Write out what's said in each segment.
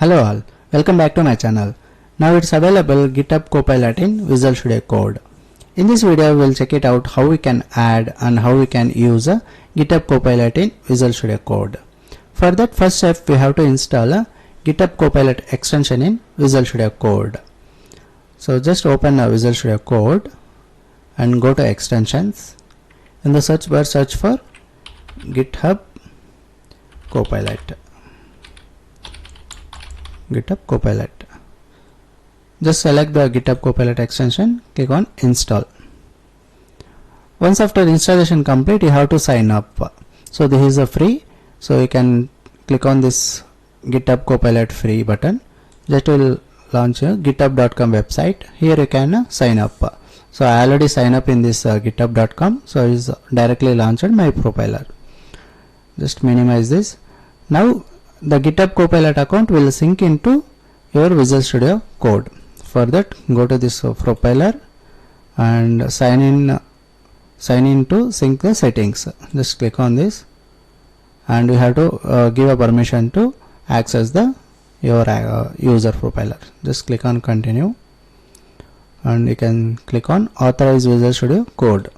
Hello all, welcome back to my channel. Now it's available GitHub Copilot in Visual Studio Code. In this video we will check it out how we can add and how we can use a GitHub Copilot in Visual Studio Code. For that first step we have to install a GitHub Copilot extension in Visual Studio Code. So just open a Visual Studio Code and go to extensions. In the search bar search for GitHub Copilot. GitHub Copilot. Just select the GitHub Copilot extension, click on install. Once after installation complete, you have to sign up. So this is a free, so you can click on this GitHub Copilot free button. That will launch a github.com website. Here you can sign up. So I already signed up in this github.com, so it's directly launched my profile. Just minimize this. Now the GitHub Copilot account will sync into your Visual Studio Code. For that, go to this profiler and sign in to sync the settings. Just click on this, and you have to give a permission to access the your user profiler. Just click on continue, and you can click on authorize Visual Studio Code.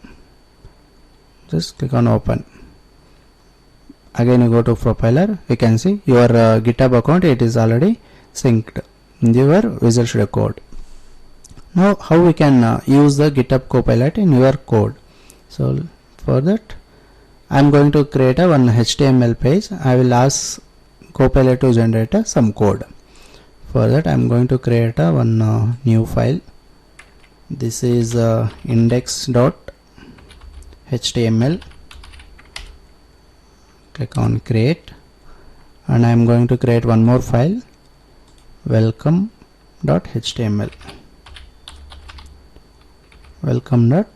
Just click on open. Again you go to profiler, you can see your GitHub account, it is already synced in your Visual Studio Code. Now how we can use the GitHub Copilot in your code? So for that I am going to create a one HTML page. I will ask Copilot to generate some code. For that I am going to create a one new file. This is index.html. Click on create, and I am going to create one more file, welcome.html. welcome.html.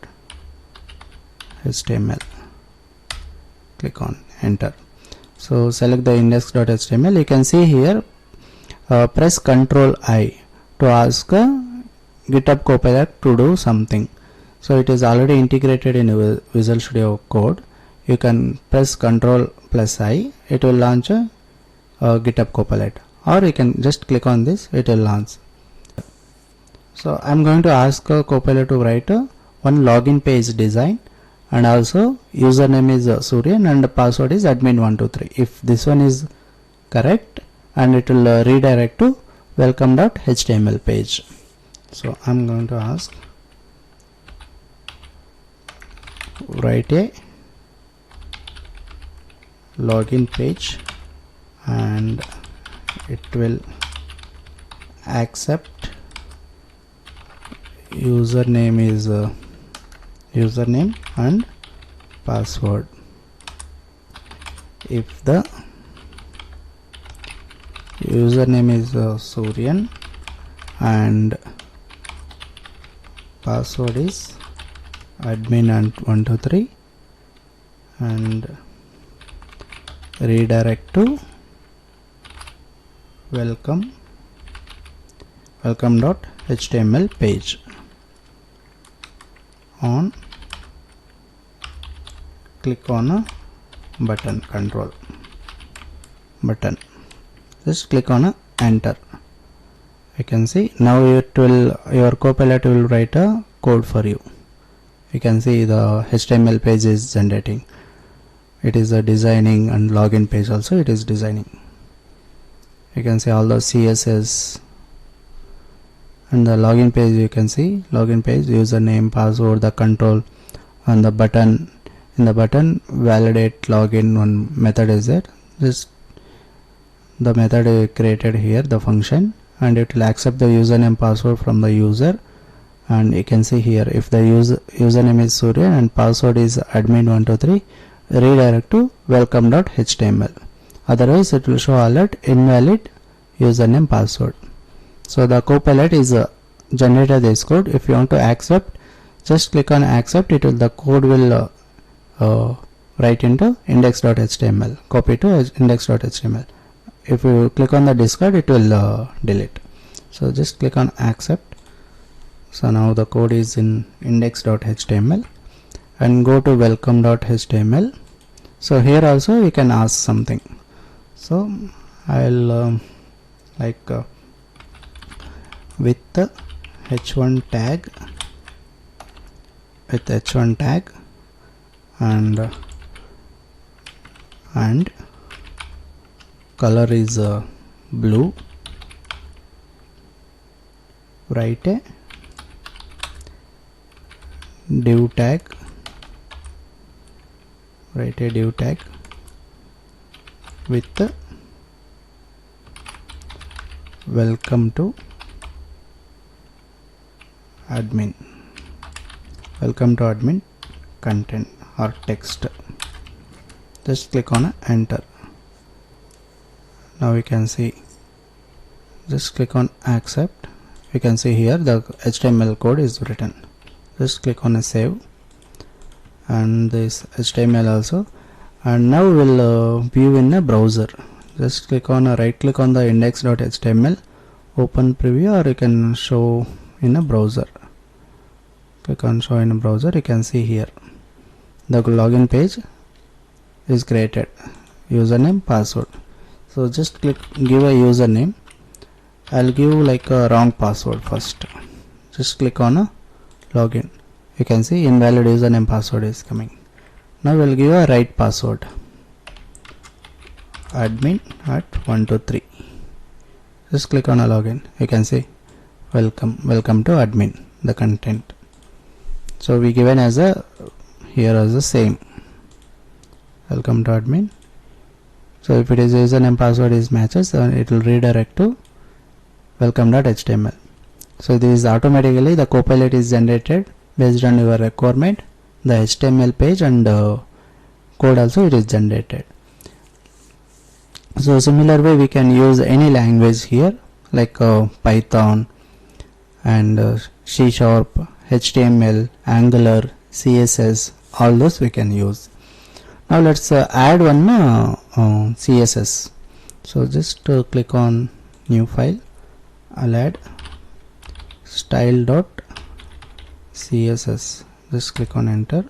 Click on enter. So select the index.html. You can see here, press Ctrl I to ask GitHub Copilot to do something. So it is already integrated in Visual Studio Code. You can press Ctrl plus I, it will launch a GitHub Copilot, or you can just click on this, it will launch. So I am going to ask Copilot to write one login page design, and also username is Suryan and the password is admin123. If this one is correct, and it will redirect to welcome.html page. So I am going to ask write a login page, and it will accept username is username and password. If the username is Suryan and password is admin123, and redirect to welcome.html page. On click on a button, control button, just click on a enter. You can see now it will, your Copilot will write a code for you. You can see the HTML page is generating. It is a designing, and login page also it is designing. You can see all the CSS, and the login page, you can see login page, username, password, the control, and the button. In the button, validate login, one method is there. Just the method created here, the function, and it will accept the username password from the user. And you can see here, if the username is Surya and password is admin123, redirect to welcome.html. Otherwise it will show alert invalid username password. So the Copilot is generated this code. If you want to accept, just click on accept. It will, the code will write into index.html, copy to index.html. If you click on the discard, it will delete. So just click on accept. So now the code is in index.html, and go to welcome.html. So here also we can ask something. So I'll like with the h1 tag, and color is blue. Write a div tag, with the welcome to admin content or text. Just click on enter. Now we can see, just click on accept. You can see here the HTML code is written. Just click on a save, and this HTML also. And now we'll view in a browser. Just click on right click on the index.html, open preview, or you can show in a browser. Click on show in a browser. You can see here the login page is created, username, password. So just give a username. I'll give like a wrong password first. Just click on a login. You can see invalid username, password is coming. Now we'll give a right password, admin@123. Just click on a login. You can see welcome to admin, the content. So we given as a here as the same, welcome to admin. So if it is username, password is matches, then it will redirect to welcome.html. So this is automatically the Copilot is generated based on your requirement. The HTML page and code also it is generated. So similar way we can use any language here, like Python and C#, HTML, Angular, CSS, all those we can use. Now let's add one CSS. So just click on new file. I'll add style.css. Just click on enter,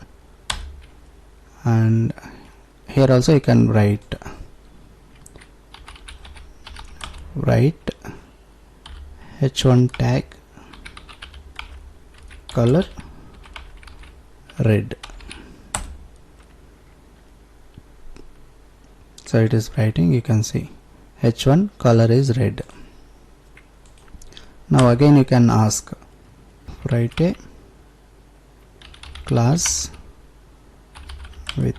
and here also you can write h1 tag color red. So it is writing, you can see h1 color is red. Now again you can ask, write a class with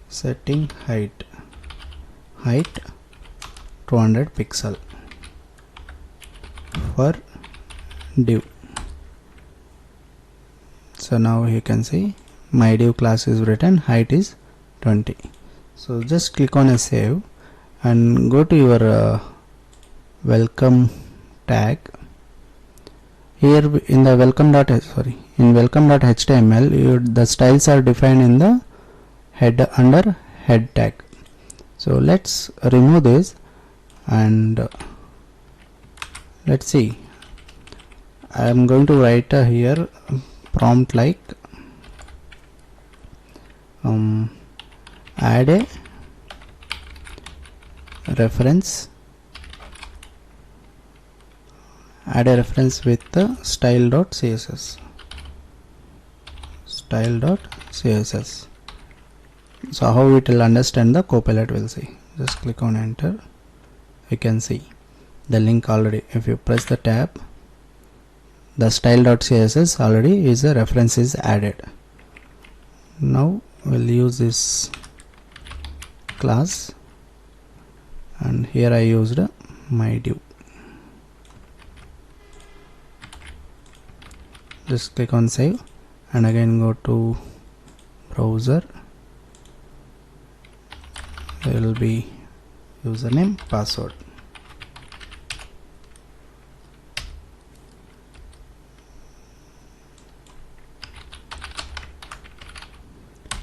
setting height 200 pixel for div. So now you can see my div class is written, height is 20. So just click on a save and go to your welcome tag. Here in the welcome.html the styles are defined in the head under head tag. So let's remove this and let's see. I am going to write here prompt like add a reference with the style.css. So how it will understand the Copilot, will see. Just click on enter. You can see the link already. If you press the tab, the style.css already is a reference is added. Now we'll use this class, and here I used my div. Just click on save and again go to browser. There will be username, password.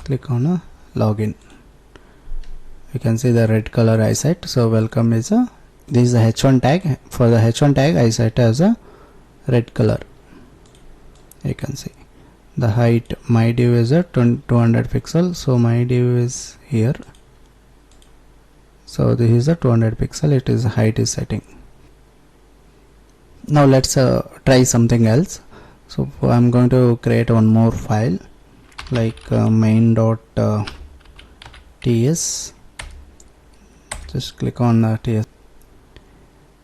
Click on a login. You can see the red color I set. So welcome is a, this is the h1 tag. For the h1 tag I set as a red color. You can see the height, my div is a 200 pixel, so my div is here. So this is a 200 pixel, it is height is setting. Now let's try something else. So I'm going to create one more file like main.ts. Just click on ts.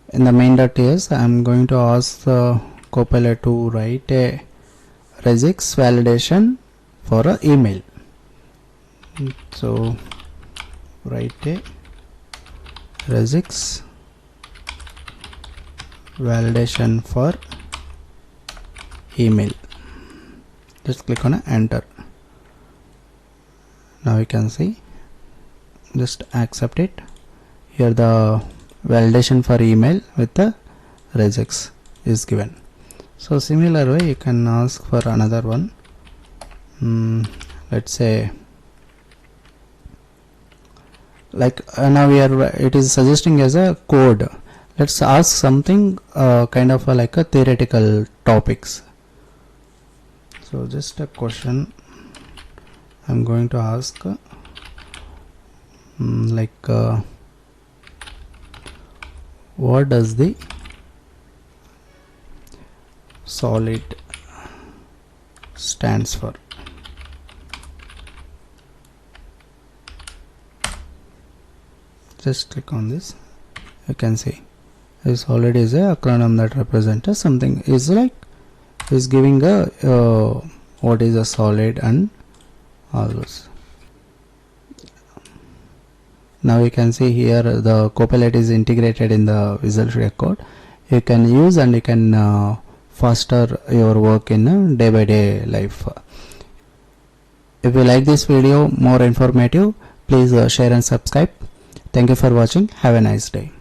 In the main.ts, I'm going to ask the Copilot to write a regex validation for an email. So write a regex validation for email. Just click on enter. Now you can see, just accept it. Here the validation for email with the regex is given. So similar way you can ask for another one. Let's say like now we are, it is suggesting as a code. Let's ask something kind of like a theoretical topics. So just a question I'm going to ask what does the solid stands for? Just click on this. You can see this already is a acronym that represents something, is like is giving a what is a solid and all those. Now you can see here the Copilot is integrated in the Visual Studio Code. You can use and you can faster your work in day by day life. If you like this video more informative, please share and subscribe. Thank you for watching. Have a nice day.